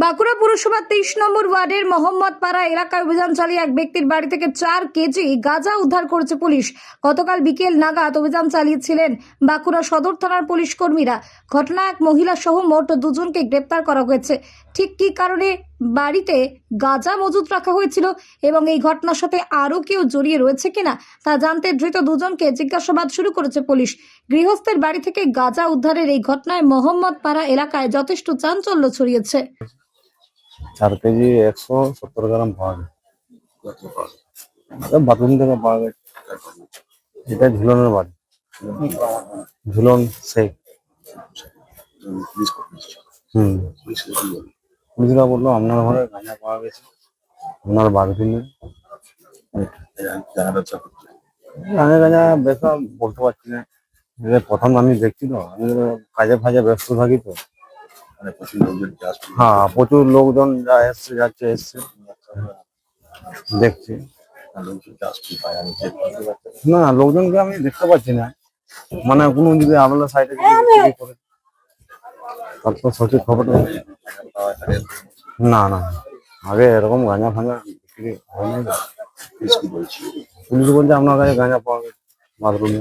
বাঁকুড়া পুরসভা 23 নম্বর ওয়ার্ডের মোহাম্মদ পাড়া এলাকায় অভিযান চালিয়ে এক ব্যক্তির বাড়ি থেকে 4 কেজি গাঁজা উদ্ধার করেছে পুলিশ। গতকাল বিকেল নাগাদ অভিযান চালিয়েছিলেন বাঁকুড়া সদর থানার পুলিশ কর্মীরা। ঘটনায় এক মহিলা সহ মোট দুজনকে গ্রেপ্তার করা হয়েছে। ঠিক কী কারণে বাড়িতে গাঁজা মজুত রাখা হয়েছিল এবং এই ঘটনার সাথে আরও কেউ জড়িয়ে রয়েছে কিনা তা জানতে ধৃত দুজনকে জিজ্ঞাসাবাদ শুরু করেছে পুলিশ। গৃহস্থের বাড়ি থেকে গাঁজা উদ্ধারের এই ঘটনায় মোহাম্মদ পাড়া এলাকায় যথেষ্ট চাঞ্চল্য ছড়িয়েছে। 4 কেজি 170 গ্রাম পাওয়া যায়। বাথরুম থেকে পাওয়া গেছে। এটা ঝুলনের বাড়ি, ঝুলন শেখ। পুলিশরা বললো আপনার ঘরে গাঁজা পাওয়া গেছে, আপনার বাড়িতে নেই। গাঁজা বেশা বলতে পারছি না, প্রথম আমি দেখছি তো, আমি কাজে ফাজে ব্যস্ত থাকি তো। হ্যাঁ, প্রচুর লোকজন যা এসছে যাচ্ছে এসছে দেখছি। না, লোকজনকে আমি দেখতে পাচ্ছি না, মানে কোনো যদি আপনার সাইডে করে তারপর সঠিক খবরটা। না না, আগে এরকম গাঁজা ফাঁজা বিক্রি হয়নি। পুলিশ বলছে আপনার কাছে গাঁজা পাওয়া গেছে বাথরুমে।